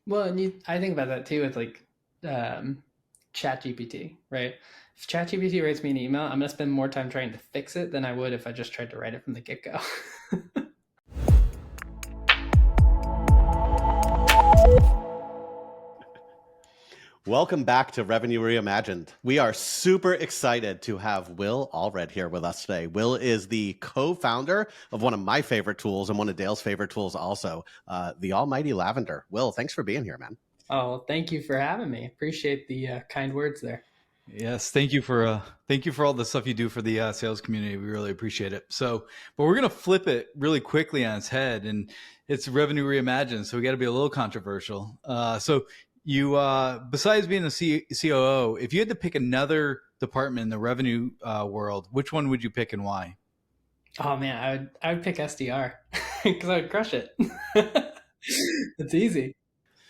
Well, and I think about that too with like um, Chat GPT, right? If Chat GPT writes me an email, I'm gonna spend more time trying to fix it than I would if I just tried to write it from the get go. Welcome back to Revenue Reimagined. We are super excited to have Will Allred here with us today. Will is the co-founder of one of my favorite tools and one of Dale's favorite tools also, the almighty Lavender. Will, thanks for being here, man. Oh, well, thank you for having me. Appreciate the kind words there. Yes, thank you for all the stuff you do for the sales community. We really appreciate it. So, but we're gonna flip it really quickly on its head, and it's revenue reimagined. So we got to be a little controversial. So you, besides being a COO, if you had to pick another department in the revenue world, which one would you pick and why? Oh man, I would pick SDR because I would crush it. It's easy.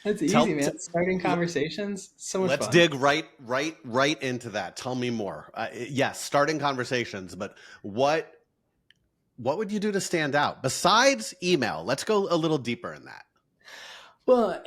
It's easy, Tell, t- man. Starting conversations, so much let's fun. dig right into that. Tell me more. Yes, starting conversations, but what would you do to stand out besides email? Let's go a little deeper in that. Well,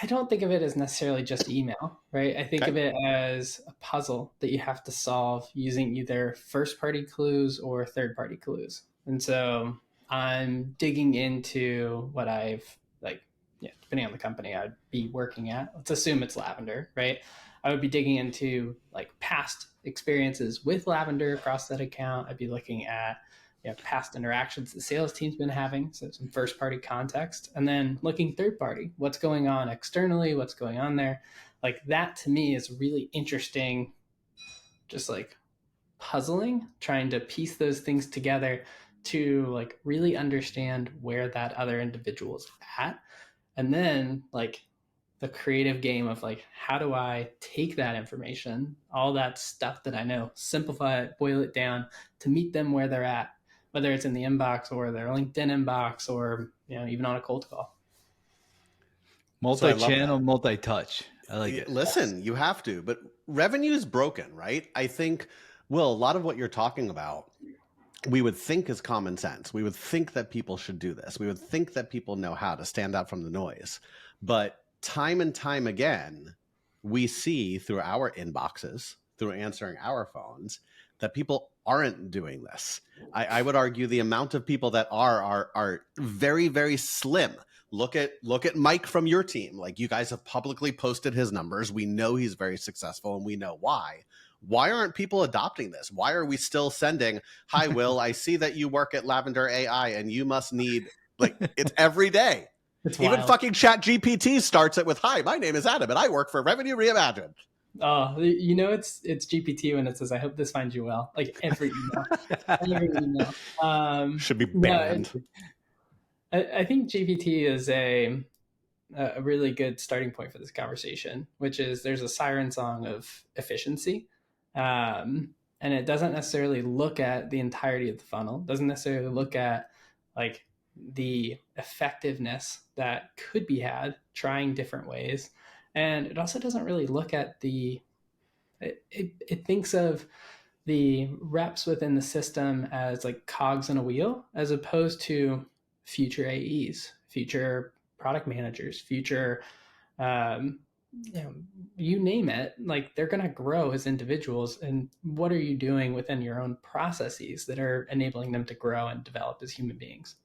I don't think of it as necessarily just email, right? I think Okay. of it as a puzzle that you have to solve using either first party clues or third party clues. And so I'm digging into what I've like, yeah, depending on the company I'd be working at. Let's assume it's Lavender, right? I would be digging into like past experiences with Lavender across that account. I'd be looking at past interactions the sales team's been having, so some first party context, and then looking third party, what's going on externally, what's going on there. Like that to me is really interesting, just like puzzling, trying to piece those things together to like really understand where that other individual's at. And then like the creative game of like, how do I take that information, all that stuff that I know, simplify it, boil it down to meet them where they're at, whether it's in the inbox or their LinkedIn inbox or even on a cold call. So I love Multi-channel, that. multi-touch. I like it. Listen, you have to, but revenue is broken, right? I think, Will, a lot of what you're talking about, we would think is common sense. We would think that people should do this. We would think that people know how to stand out from the noise. But time and time again, we see through our inboxes, through answering our phones, that people aren't doing this. I would argue the amount of people that are very, very slim. Look at Mike from your team. Like, you guys have publicly posted his numbers. We know he's very successful and we know why. Why aren't people adopting this? Why are we still sending, "Hi, Will, I see that you work at Lavender.ai and you must need," like, it's every day. It's Even wild. fucking Chat GPT starts it with, "Hi, my name is Adam and I work for Revenue Reimagined." Oh, it's GPT when it says, "I hope this finds you well." Like every email, every email. Should be No, banned. I think GPT is a really good starting point for this conversation, which is there's a siren song of efficiency. And it doesn't necessarily look at the entirety of the funnel, doesn't necessarily look at like the effectiveness that could be had trying different ways. And it also doesn't really look at it thinks of the reps within the system as like cogs in a wheel, as opposed to future AEs, future product managers, future, um, you name it. Like they're going to grow as individuals. And what are you doing within your own processes that are enabling them to grow and develop as human beings?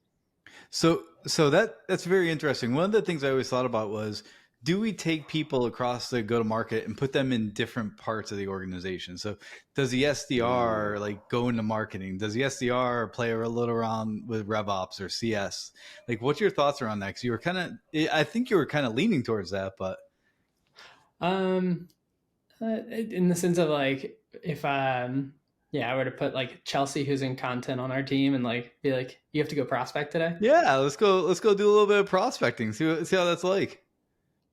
So that's very interesting. One of the things I always thought about was, do we take people across the go to market and put them in different parts of the organization? So does the SDR like go into marketing? Does the SDR play a little around with RevOps or CS? Like, what's your thoughts around that? Because you were kind of, I think you were kind of leaning towards that, but Um, in the sense of like, if yeah, I were to put like Chelsea, who's in content on our team, and like be like, you have to go prospect today. yeah, let's go do a little bit of prospecting. See how that's like.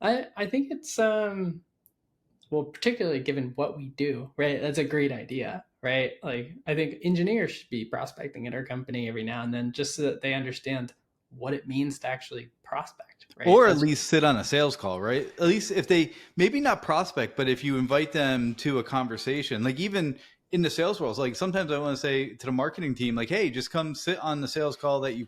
I think it's well, particularly given what we do, right? That's a great idea, right? Like I think engineers should be prospecting at our company every now and then, just so that they understand what it means to actually prospect, right? Or at That's least sit on a sales call, right? At least if they maybe not prospect, but if you invite them to a conversation, like even in the sales world, like sometimes I want to say to the marketing team, like, hey, just come sit on the sales call that you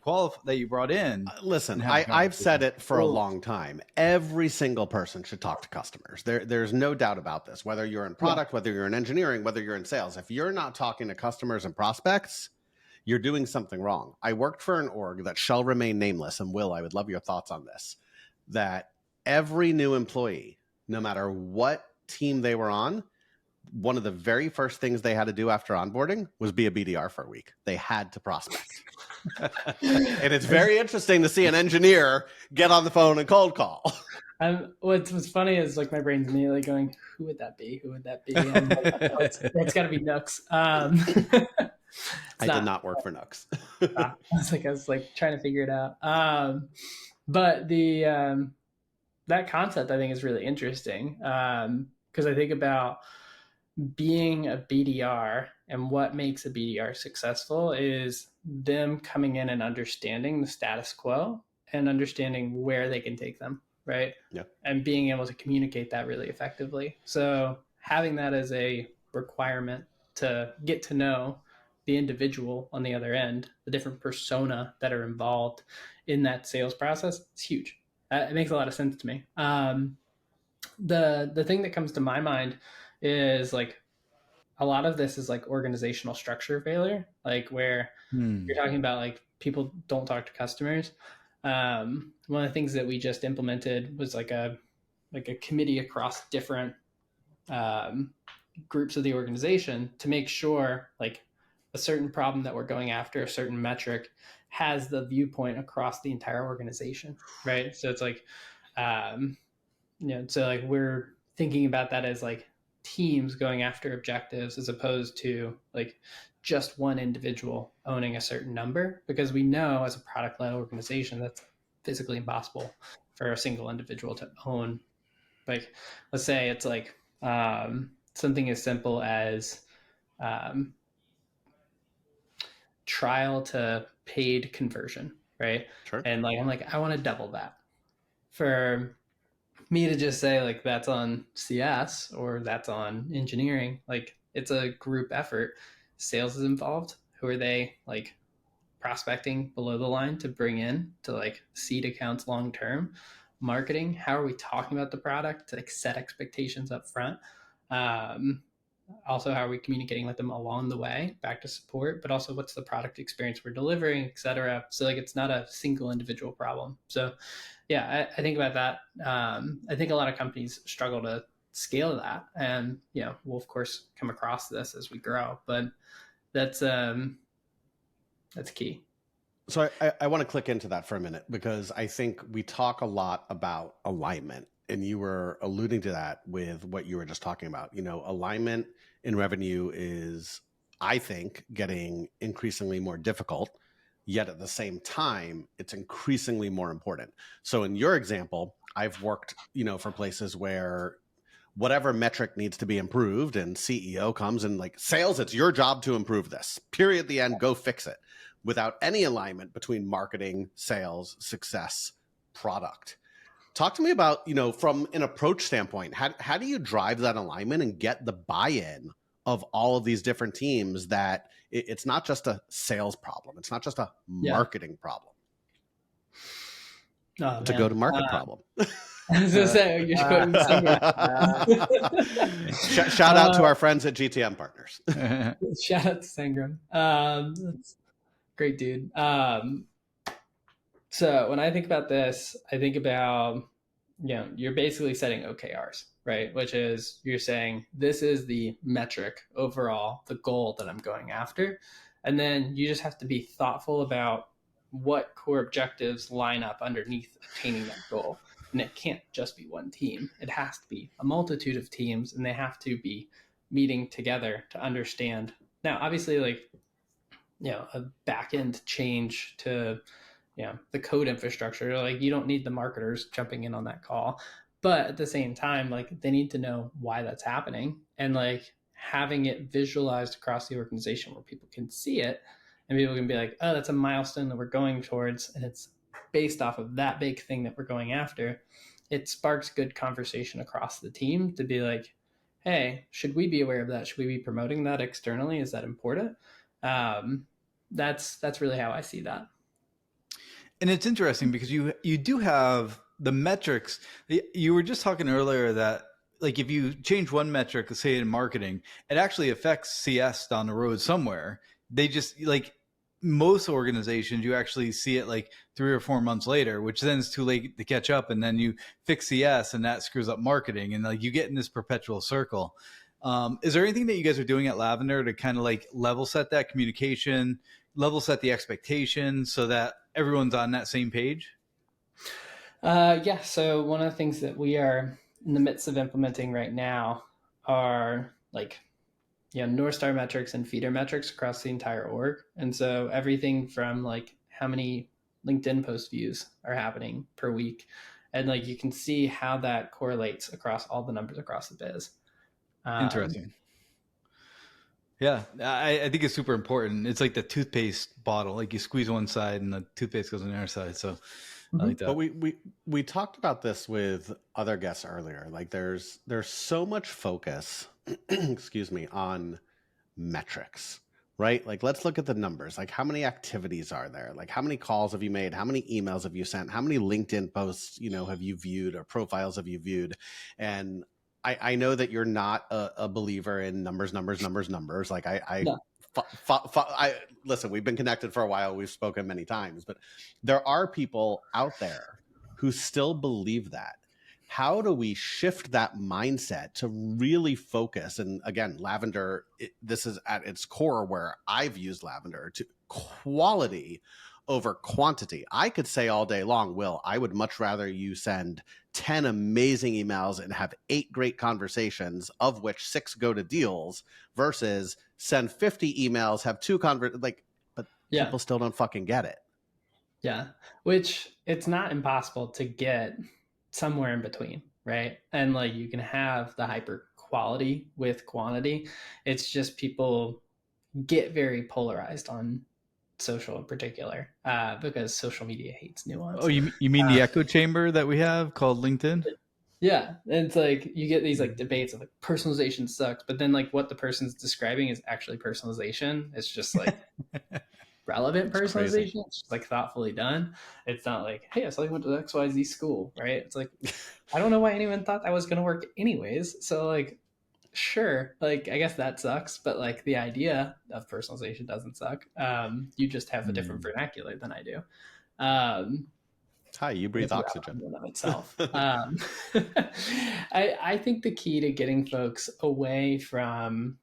brought in. Listen, I've said it for a long time. Every single person should talk to customers. There's no doubt about this. Whether you're in product, whether you're in engineering, whether you're in sales, if you're not talking to customers and prospects, you're doing something wrong. I worked for an org that shall remain nameless, and Will, I would love your thoughts on this, that every new employee, no matter what team they were on, one of the very first things they had to do after onboarding was be a BDR for a week. They had to prospect. And it's very interesting to see an engineer get on the phone and cold call. What's funny is like my brain's immediately going, who would that be? Who would that be? I'm like, oh, it's got to be Nooks. I did not work for Nooks. I was like trying to figure it out. But the that concept I think is really interesting because I think about being a BDR and what makes a BDR successful is them coming in and understanding the status quo and understanding where they can take them, right? Yeah. And being able to communicate that really effectively. So having that as a requirement to get to know the individual on the other end, the different persona that are involved in that sales process, it's huge. It makes a lot of sense to me. The thing that comes to my mind is like a lot of this is like organizational structure failure, like where you're talking about like people don't talk to customers. One of the things that we just implemented was like a committee across different groups of the organization to make sure like a certain problem that we're going after, a certain metric, has the viewpoint across the entire organization, right? So it's like, so like we're thinking about that as like teams going after objectives as opposed to like just one individual owning a certain number, because we know as a product-led organization that's physically impossible for a single individual to own. Like, let's say it's like something as simple as trial to paid conversion, right? Sure. And like I'm like, I want to double that. For me to just say like that's on CS or that's on engineering, like it's a group effort. Sales is involved. Who are they like prospecting below the line to bring in to like seed accounts long term? Marketing, how are we talking about the product to like set expectations up front? Also, how are we communicating with them along the way back to support, but also what's the product experience we're delivering, etc. So like it's not a single individual problem. So yeah, I think about that. I think a lot of companies struggle to scale that, and we'll of course come across this as we grow, but that's key. So I want to click into that for a minute, because I think we talk a lot about alignment, and you were alluding to that with what you were just talking about. Alignment in revenue is, I think, getting increasingly more difficult, yet at the same time, it's increasingly more important. So in your example, I've worked, for places where whatever metric needs to be improved, and CEO comes and like, sales, it's your job to improve this. Period. The end. Go fix it. Without any alignment between marketing, sales, success, product. Talk to me about, from an approach standpoint, how do you drive that alignment and get the buy-in of all of these different teams that it's not just a sales problem. It's not just a marketing problem. It's a go-to-market problem. I was going to say, you're quoting Sangram. Shout out to our friends at GTM Partners. Shout out to Sangram. That's great, dude. So when I think about this, I think about, you're basically setting OKRs, right? Which is you're saying, this is the metric overall, the goal that I'm going after. And then you just have to be thoughtful about what core objectives line up underneath attaining that goal. And it can't just be one team. It has to be a multitude of teams, and they have to be meeting together to understand. Now, obviously, like, a back-end change to, the code infrastructure, like you don't need the marketers jumping in on that call. But at the same time, like they need to know why that's happening, and like having it visualized across the organization where people can see it and people can be like, oh, that's a milestone that we're going towards, and it's based off of that big thing that we're going after. It sparks good conversation across the team to be like, hey, should we be aware of that? Should we be promoting that externally? Is that important? Um, that's really how I see that. And it's interesting because you do have the metrics. You were just talking earlier that like if you change one metric, say in marketing, it actually affects CS down the road somewhere. They just like most organizations, you actually see it like 3 or 4 months later, which then is too late to catch up, and then you fix CS, and that screws up marketing, and like you get in this perpetual circle. Is there anything that you guys are doing at Lavender to kind of like level set that communication, level set the expectations so that everyone's on that same page? Yeah, so one of the things that we are in the midst of implementing right now are like, North Star metrics and feeder metrics across the entire org. And so everything from like how many LinkedIn post views are happening per week. And like you can see how that correlates across all the numbers across the biz. Interesting. Yeah, I think it's super important. It's like the toothpaste bottle. Like you squeeze one side and the toothpaste goes on the other side. So I like that. But we talked about this with other guests earlier. Like there's so much focus, excuse me, on metrics, right? Like let's look at the numbers. Like how many activities are there? Like how many calls have you made? How many emails have you sent? How many LinkedIn posts, have you viewed, or profiles have you viewed? And I know that you're not a believer in numbers. Like No. I listen, we've been connected for a while. We've spoken many times, but there are people out there who still believe that. How do we shift that mindset to really focus? And again, Lavender, this is at its core where I've used Lavender, to quality over quantity. I could say all day long, Will, I would much rather you send 10 amazing emails and have 8 great conversations, of which 6 go to deals, versus send 50 emails, have 2 but people still don't fucking get it. Yeah, which it's not impossible to get somewhere in between, right? And like you can have the hyper quality with quantity. It's just people get very polarized on social in particular, because social media hates nuance. Oh, you mean the echo chamber that we have called LinkedIn? Yeah, and it's like you get these like debates of like personalization sucks, but then like what the person's describing is actually personalization. It's just like relevant personalization. It's just like thoughtfully done. It's not like, hey, I saw you went to the XYZ school, right? It's like, I don't know why anyone thought that was going to work anyways. So like, sure, like I guess that sucks, but like the idea of personalization doesn't suck. You just have a different vernacular than I do. Hi, you breathe oxygen. In of itself. I think the key to getting folks away from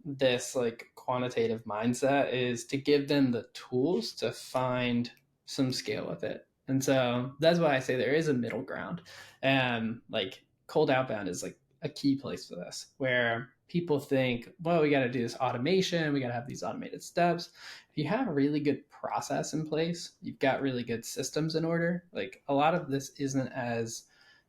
this like quantitative mindset is to give them the tools to find some scale with it. And so that's why I say there is a middle ground. And like cold outbound is like a key place for this, where people think, well, we got to do this automation, we got to have these automated steps. If you have a really good process in place, you've got really good systems in order, like a lot of this isn't as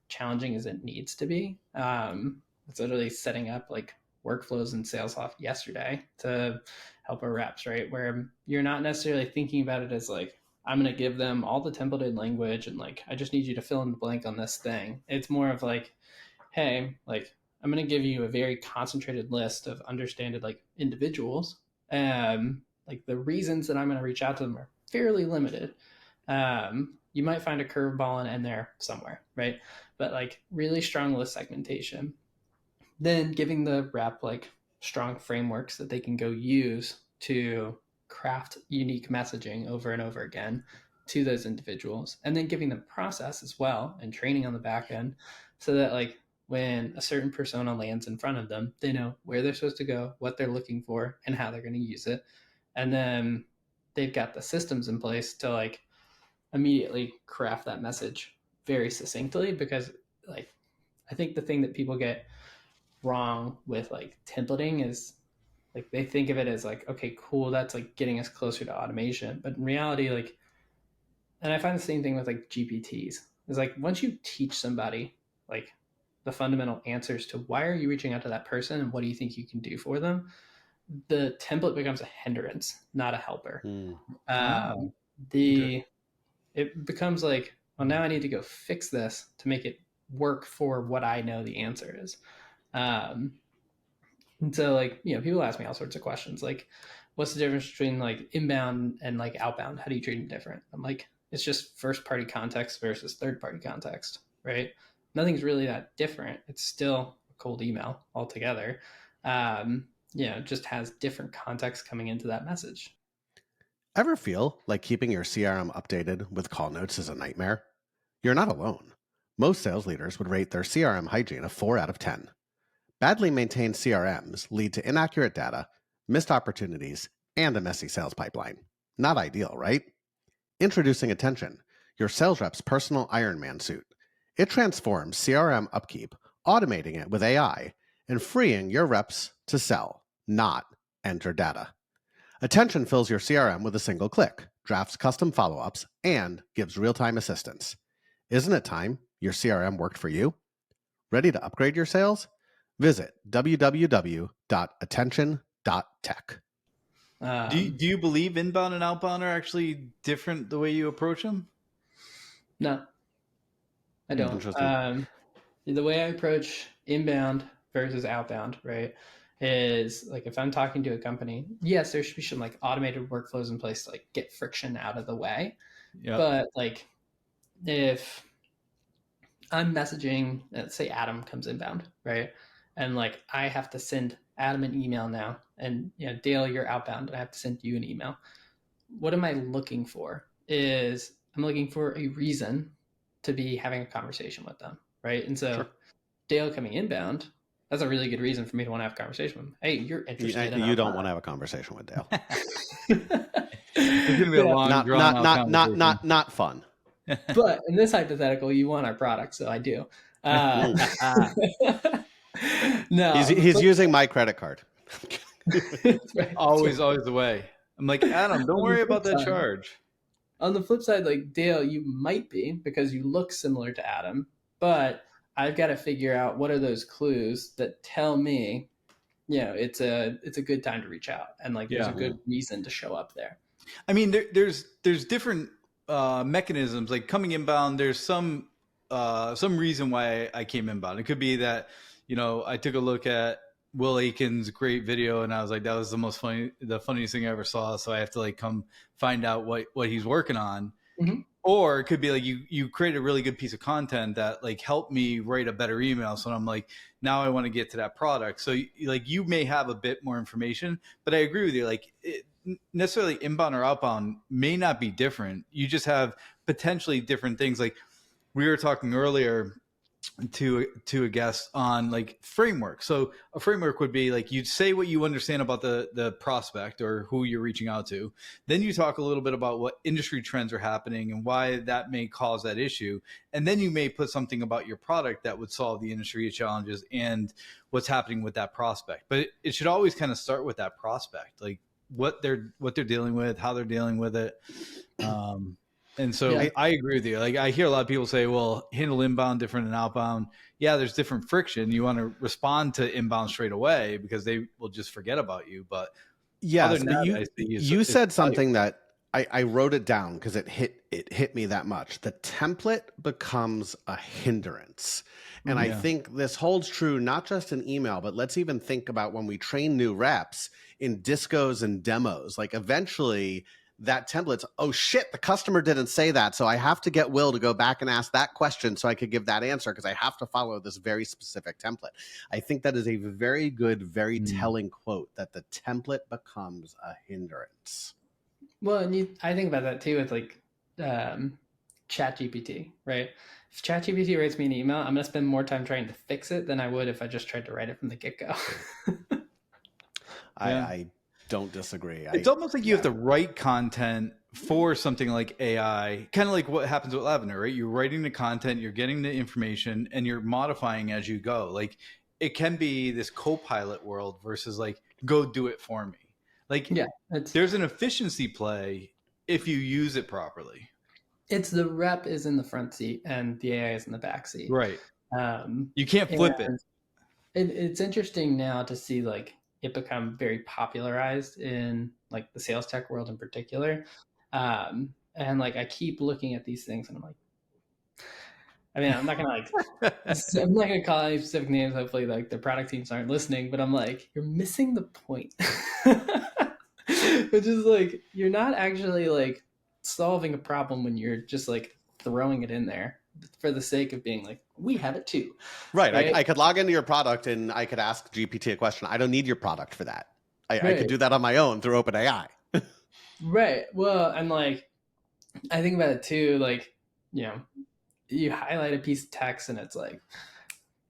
challenging as it needs to be. It's literally setting up like workflows in Salesloft yesterday to help our reps, right? Where you're not necessarily thinking about it as like, I'm going to give them all the templated language and like, I just need you to fill in the blank on this thing. It's more of like, hey, like, I'm going to give you a very concentrated list of understanded like individuals. Like the reasons that I'm going to reach out to them are fairly limited. You might find a curveball in there somewhere, right? But like really strong list segmentation. Then giving the rep like strong frameworks that they can go use to craft unique messaging over and over again to those individuals, and then giving them process as well and training on the back end, so that like when a certain persona lands in front of them, they know where they're supposed to go, what they're looking for, and how they're going to use it. And then they've got the systems in place to like immediately craft that message very succinctly, because like I think the thing that people get wrong with like templating is like they think of it as like, okay, cool, that's like getting us closer to automation. But in reality, like, and I find the same thing with like GPTs, is like once you teach somebody like the fundamental answers to why are you reaching out to that person and what do you think you can do for them, the template becomes a hindrance, not a helper. The It becomes like, well, now I need to go fix this to make it work for what I know the answer is. And so like, people ask me all sorts of questions like, what's the difference between like inbound and like outbound? How do you treat them different? I'm like, it's just first party context versus third party context, right? Nothing's really that different. It's still a cold email altogether. Just has different context coming into that message. Ever feel like keeping your CRM updated with call notes is a nightmare? You're not alone. Most sales leaders would rate their CRM hygiene a 4 out of 10. Badly maintained CRMs lead to inaccurate data, missed opportunities, and a messy sales pipeline. Not ideal, right? Introducing Attention, your sales rep's personal Iron Man suit. It transforms CRM upkeep, automating it with AI, and freeing your reps to sell, not enter data. Attention fills your CRM with a single click, drafts custom follow-ups, and gives real-time assistance. Isn't it time your CRM worked for you? Ready to upgrade your sales? Visit www.attention.tech. Do you believe inbound and outbound are actually different the way you approach them? No, I don't. Interesting. The way I approach inbound versus outbound, right, is like if I'm talking to a company, yes, there should be some like automated workflows in place to like get friction out of the way. Yeah. But like if I'm messaging, let's say Adam comes inbound, right? And like I have to send Adam an email now, and Dale, you're outbound, and I have to send you an email. What am I looking for? Is I'm looking for a reason to be having a conversation with them, right? And so Sure. Dale coming inbound, that's a really good reason for me to want to have a conversation with him. Hey, you're interested in You our don't want to have a conversation with Dale. It's gonna be a long, drawn out conversation. Not fun. But in this hypothetical, you want our product, so I do. No, He's using my credit card. right. always the way. I'm like, Adam, don't worry about that charge. On the flip side, like Dale, you might be because you look similar to Adam, but I've got to figure out what are those clues that tell me, it's a good time to reach out, and like there's a good reason to show up there. I mean, there's different mechanisms. Like coming inbound, there's some reason why I came inbound. It could be that I took a look at Will Allred's great video, and I was like, that was the funniest thing I ever saw. So I have to like come find out what he's working on. Mm-hmm. Or it could be like you create a really good piece of content that like helped me write a better email. So I'm like, now I want to get to that product. So you may have a bit more information, but I agree with you. Like necessarily inbound or outbound may not be different. You just have potentially different things. Like we were talking earlier to a guest on like framework. So a framework would be like you'd say what you understand about the prospect or who you're reaching out to. Then you talk a little bit about what industry trends are happening and why that may cause that issue. And then you may put something about your product that would solve the industry challenges and what's happening with that prospect. But it should always kind of start with that prospect, like what they're dealing with, how they're dealing with it. And so I agree with you. Like I hear a lot of people say, well, handle inbound different than outbound. Yeah, there's different friction. You want to respond to inbound straight away because they will just forget about you. But yes, but you said something that I wrote it down because it hit me that much. The template becomes a hindrance. And I think this holds true not just in email, but let's even think about when we train new reps in discos and demos. Like eventually that template's, oh shit, the customer didn't say that. So I have to get Will to go back and ask that question so I could give that answer because I have to follow this very specific template. I think that is a very good, very telling quote, that the template becomes a hindrance. Well, and I think about that too with like ChatGPT, right? If ChatGPT writes me an email, I'm going to spend more time trying to fix it than I would if I just tried to write it from the get-go. I don't disagree. It's almost like you have to write content for something like AI, kind of like what happens with Lavender, right? You're writing the content, you're getting the information, and you're modifying as you go. Like it can be this co-pilot world versus like, go do it for me. Like there's an efficiency play if you use it properly. It's the rep is in the front seat and the AI is in the back seat. Right. You can't flip it. It's interesting now to see like it become very popularized in like the sales tech world in particular. And like I keep looking at these things and I'm like, I mean, I'm not gonna call any specific names. Hopefully, like the product teams aren't listening. But I'm like, you're missing the point, which is like you're not actually like solving a problem when you're just like throwing it in there for the sake of being like, we have it too. Right. I could log into your product and I could ask GPT a question. I don't need your product for that. I could do that on my own through OpenAI. Right. Well, and like, I think about it too. Like, you highlight a piece of text and it's like,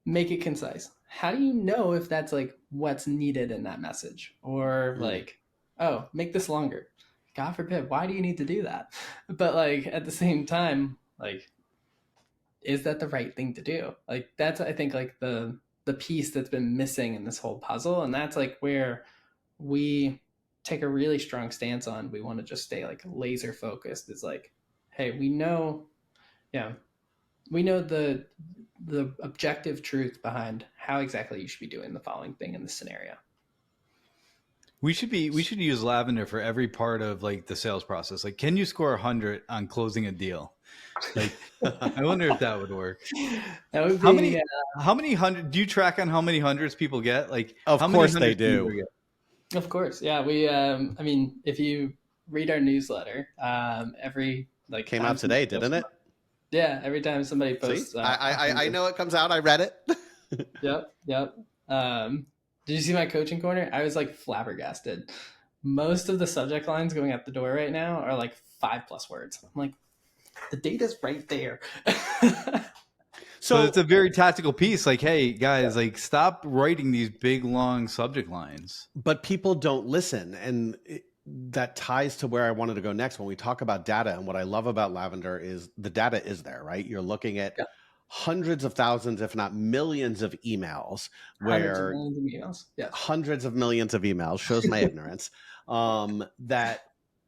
make it concise. How do you know if that's like what's needed in that message? Or like, oh, make this longer. God forbid, why do you need to do that? But like at the same time, like, is that the right thing to do? Like that's, I think, like the piece that's been missing in this whole puzzle. And that's like where we take a really strong stance on. We want to just stay like laser focused. It's like, hey, we know the objective truth behind how exactly you should be doing the following thing in this scenario. We should use Lavender for every part of like the sales process. Like, can you score 100 on closing a deal? Like, I wonder if that would work. That would be, how many hundred, do you track on how many hundreds people get? Like, of course they do. Of course. Yeah. We, I mean, if you read our newsletter, every like came out today, didn't it? Yeah. Every time somebody posts, I know it comes out. I read it. Yep. Did you see my coaching corner? I was like flabbergasted. Most of the subject lines going out the door right now are like 5+ words. I'm like, the data's right there. So it's a very tactical piece. Like, hey guys, like stop writing these big, long subject lines. But people don't listen. And that ties to where I wanted to go next. When we talk about data, and what I love about Lavender is the data is there, right? You're looking at hundreds of thousands, if not millions of emails, where hundreds of millions of emails shows my ignorance, that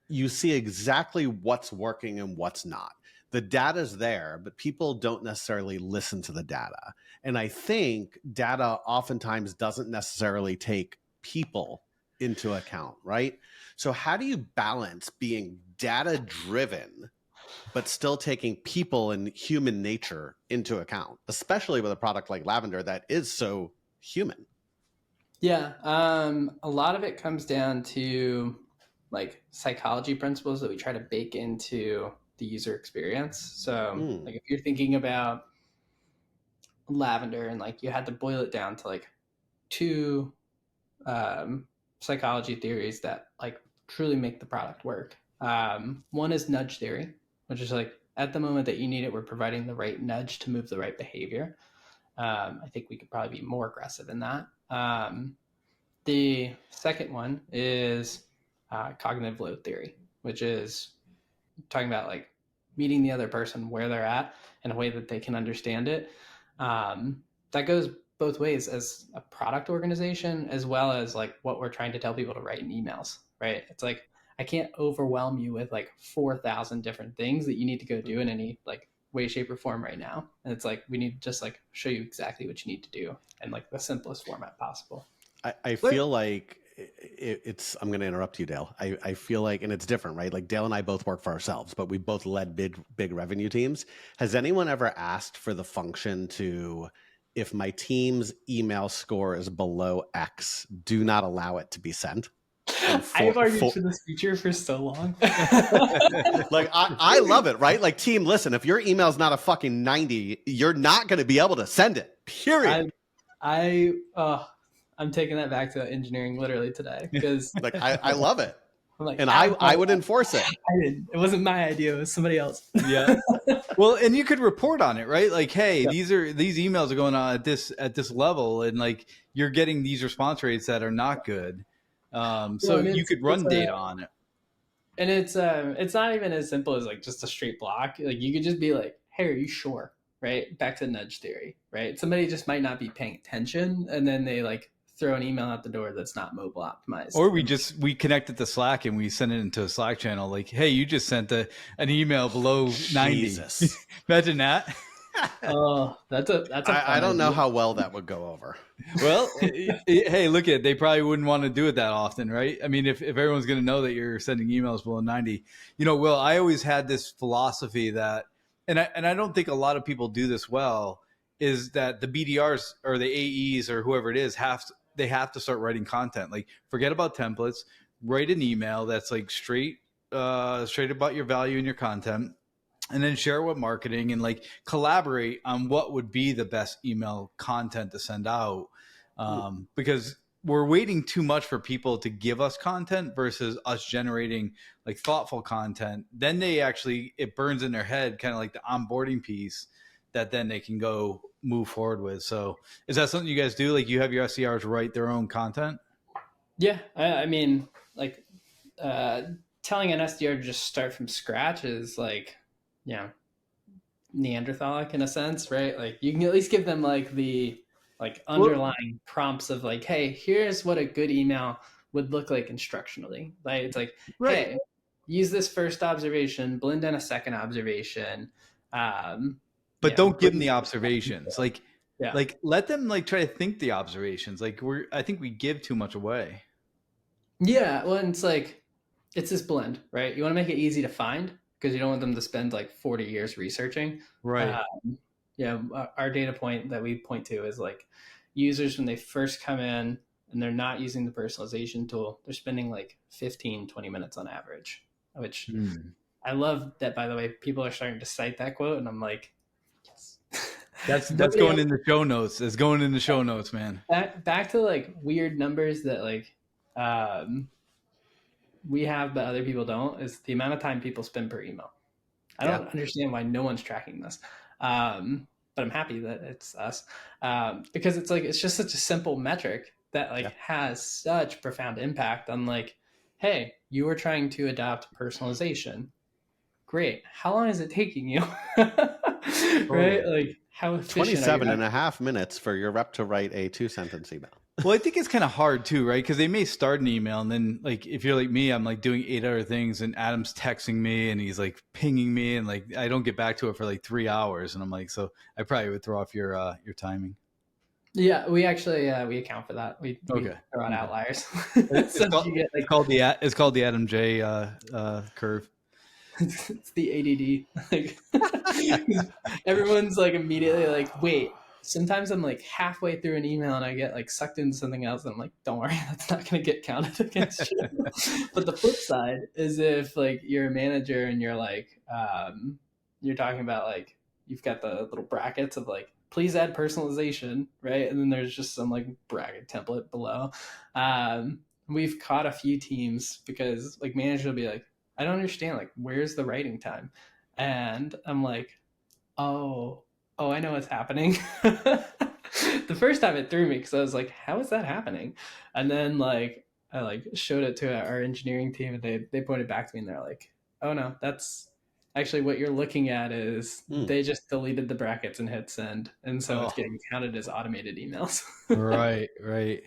you see exactly what's working and what's not. The data's there, but people don't necessarily listen to the data. And I think data oftentimes doesn't necessarily take people into account, right? So how do you balance being data driven but still taking people and human nature into account, especially with a product like Lavender that is so human? Yeah. A lot of it comes down to like psychology principles that we try to bake into the user experience. So like if you're thinking about Lavender and like you had to boil it down to like 2 psychology theories that like truly make the product work. One is nudge theory, which is like at the moment that you need it, we're providing the right nudge to move the right behavior. I think we could probably be more aggressive in that. The second one is cognitive load theory, which is talking about like meeting the other person where they're at in a way that they can understand it. That goes both ways as a product organization, as well as like what we're trying to tell people to write in emails, right? It's like, I can't overwhelm you with like 4,000 different things that you need to go do in any like way, shape, or form right now. And it's like, we need to just like show you exactly what you need to do in like the simplest format possible. I feel like it's, I'm going to interrupt you, Dale. I feel like, and it's different, right? Like Dale and I both work for ourselves, but we both led big revenue teams. Has anyone ever asked for the function to, if my team's email score is below X, do not allow it to be sent? I've argued for this feature for so long. Like I love it, right? Like team, listen, if your email is not a fucking 90, you're not going to be able to send it. Period. I'm taking that back to engineering literally today because like I love it. Like, and I would enforce it. It wasn't my idea. It was somebody else. Yeah. Well, and you could report on it, right? Like, hey, these emails are going on at this level, and like you're getting these response rates that are not good. So you could run data on it. And it's not even as simple as like just a straight block. Like you could just be like, hey, are you sure? Right? Back to nudge theory, right? Somebody just might not be paying attention, and then they like throw an email out the door that's not mobile optimized. Or we connect it to Slack and we send it into a Slack channel. Like, hey, you just sent an email below 90. Imagine that. Oh, that's a I don't know how well that would go over. Well, hey, look at, they probably wouldn't want to do it that often, right? I mean, if everyone's going to know that you're sending emails below 90, Will, I always had this philosophy that and I don't think a lot of people do this well, is that the BDRs or the AEs or whoever it is they have to start writing content. Like, forget about templates, write an email that's like straight about your value and your content, and then share it with marketing and like collaborate on what would be the best email content to send out. Because we're waiting too much for people to give us content versus us generating like thoughtful content. Then it burns in their head, kind of like the onboarding piece that then they can go move forward with. So is that something you guys do? Like, you have your SDRs write their own content? Yeah. I mean, like, telling an SDR to just start from scratch is like, Neanderthalic in a sense, right? Like, you can at least give them like the underlying prompts of like, hey, here's what a good email would look like instructionally. Like, it's like, Right. hey, use this first observation, blend in a second observation. But don't give them the observations. Like let them like try to think the observations. Like, I think we give too much away. Yeah, well, and it's like, it's this blend, right? You want to make it easy to find because you don't want them to spend like 40 years researching. Right. Our data point that we point to is like, users, when they first come in and they're not using the personalization tool, they're spending like 15-20 minutes on average, which I love that, by the way. People are starting to cite that quote, and I'm like, yes. That's going in the show notes. It's going in the show notes, man. Back to like weird numbers that like we have but other people don't, is the amount of time people spend per email. I don't understand why no one's tracking this. But I'm happy that it's us, because it's like, it's just such a simple metric that like has such profound impact on like, hey, you were trying to adopt personalization. Great. How long is it taking you? Right? Like, how efficient 27 and a half minutes for your rep to write a 2-sentence email. Well, I think it's kind of hard too, right? Because they may start an email, and then like, if you're like me, I'm like doing 8 other things, and Adam's texting me and he's like pinging me, and like I don't get back to it for like 3 hours, and I'm like, so I probably would throw off your timing. Yeah, we actually we account for that. We throw out outliers. It's called the Adam J curve. It's the ADD. Like, everyone's like immediately like, wait. Sometimes I'm like halfway through an email and I get like sucked into something else, and I'm like, don't worry, that's not going to get counted against you. But the flip side is, if like you're a manager and you're like, you're talking about like, you've got the little brackets of like, please add personalization, right? And then there's just some like bracket template below. We've caught a few teams because like managers will be like, I don't understand, like, where's the writing time? And I'm like, oh, I know what's happening. The first time it threw me because I was like, how is that happening? And then like I like showed it to our engineering team, and they pointed back to me and they're like, oh no, that's actually what you're looking at is they just deleted the brackets and hit send. And so it's getting counted as automated emails. Right.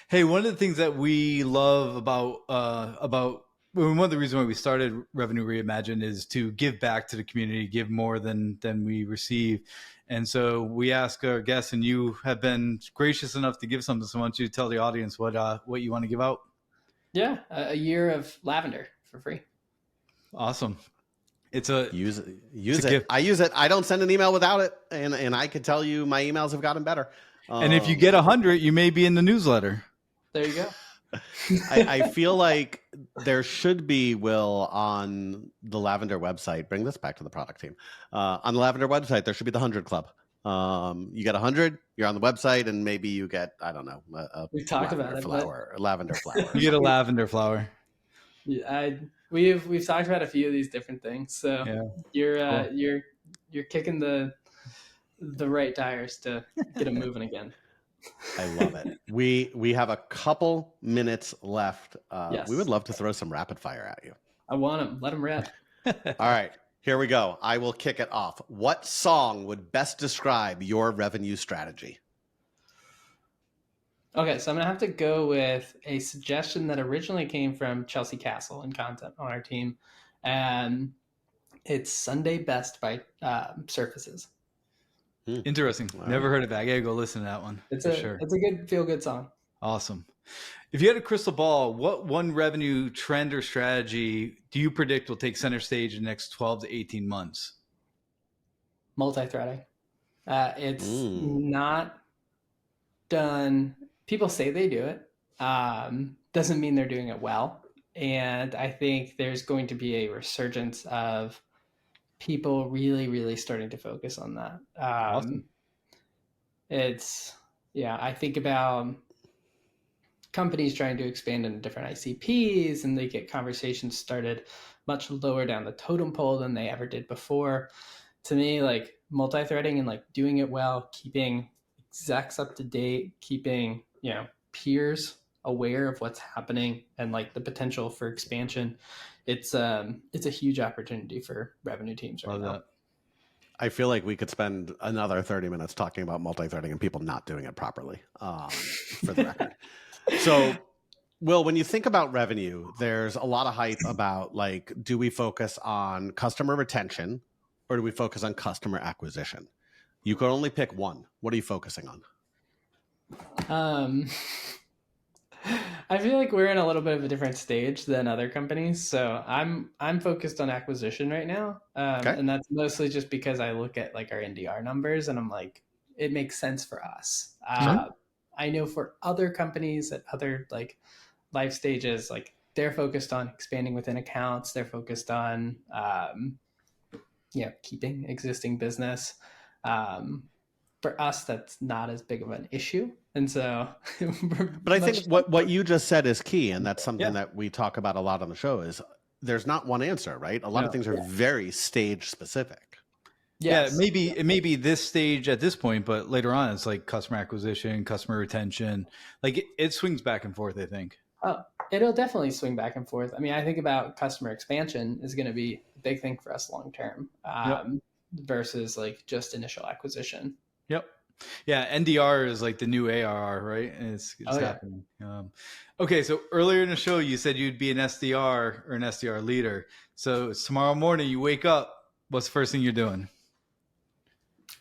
Hey, one of the things that we love about one of the reasons why we started Revenue Reimagined is to give back to the community, give more than we receive. And so we ask our guests, and you have been gracious enough to give something. So why don't you tell the audience what you want to give out? Yeah, a year of lavender for free. Awesome. Use it. Gift. I use it. I don't send an email without it, and I can tell you my emails have gotten better. And if you get 100, you may be in the newsletter. There you go. I feel like there should be, Will, on the Lavender website, bring this back to the product team. On the Lavender website, there should be the 100 Club. You get 100, you're on the website, and maybe you get, I don't know, we talked about it, lavender flower. You get a lavender flower. Yeah, we've talked about a few of these different things. So yeah. You're kicking the right tires to get them moving again. I love it. We have a couple minutes left. Yes. We would love to throw some rapid fire at you. I want them. Let them rip. All right, here we go. I will kick it off. What song would best describe your revenue strategy? Okay, so I'm going to have to go with a suggestion that originally came from Chelsea Castle in content on our team. And it's Sunday Best by Surfaces. Interesting. Wow. Never heard of it. I gotta go listen to that one. It's a good feel-good song. Awesome. If you had a crystal ball, what one revenue trend or strategy do you predict will take center stage in the next 12 to 18 months? multi-threading. It's not done. People say they do it. Doesn't mean they're doing it well. And I think there's going to be a resurgence of people really, really starting to focus on that. Awesome. I think about companies trying to expand into different ICPs, and they get conversations started much lower down the totem pole than they ever did before. To me, like multi-threading and like doing it well, keeping execs up to date, keeping, peers aware of what's happening and like the potential for expansion. It's a huge opportunity for revenue teams right now. I feel like we could spend another 30 minutes talking about multi-threading and people not doing it properly, for the record. So, Will, when you think about revenue, there's a lot of hype about like, do we focus on customer retention or do we focus on customer acquisition? You can only pick one. What are you focusing on? I feel like we're in a little bit of a different stage than other companies. So I'm focused on acquisition right now. Okay. And that's mostly just because I look at like our NDR numbers and I'm like, it makes sense for us. I know for other companies at other like life stages, like they're focused on expanding within accounts. They're focused on, keeping existing business. For us, that's not as big of an issue. And so, but I think what you just said is key. And that's something that we talk about a lot on the show is there's not one answer, right? A lot of things are very stage specific. Yes. Yeah, it may be this stage at this point, but later on it's like customer acquisition, customer retention. Like it swings back and forth, I think. Oh, it'll definitely swing back and forth. I mean, I think about customer expansion is going to be a big thing for us long term, versus like just initial acquisition. Yep. Yeah, NDR is like the new ARR, right? And it's happening. Okay, so earlier in the show, you said you'd be an SDR or an SDR leader. So tomorrow morning, you wake up. What's the first thing you're doing?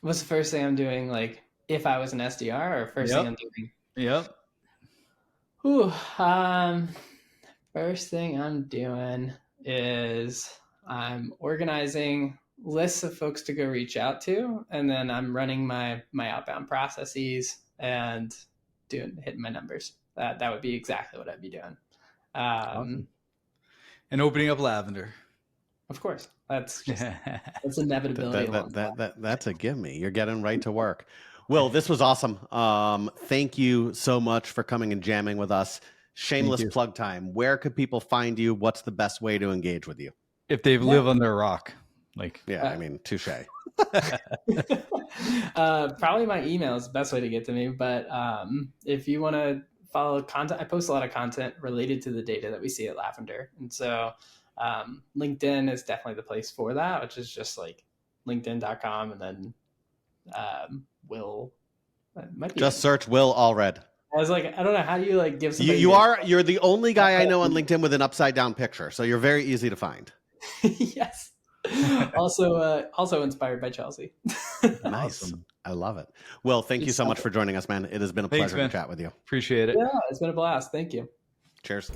What's the first thing I'm doing? Like, if I was an SDR, or first thing I'm doing? Yep. First thing I'm doing is I'm organizing lists of folks to go reach out to, and then I'm running my outbound processes and hitting my numbers. That would be exactly what I'd be doing. Awesome. And opening up Lavender. Of course, that's inevitability. That's a give me. You're getting right to work. Will, this was awesome. Thank you so much for coming and jamming with us. Shameless plug time. Where could people find you? What's the best way to engage with you? If they live under a rock. I mean, touche. Probably my email is the best way to get to me. But if you want to follow content, I post a lot of content related to the data that we see at Lavender. And so LinkedIn is definitely the place for that, which is just like linkedin.com and then Will. Just search Will Allred. I was like, I don't know, how do you like give somebody... You're the only guy I know on LinkedIn with an upside down picture. So you're very easy to find. Yes. Also inspired by Chelsea. Nice. Awesome. I love it. Well, thank you so much for joining us, man. It has been a pleasure to chat with you. Appreciate it. Yeah, it's been a blast. Thank you. Cheers.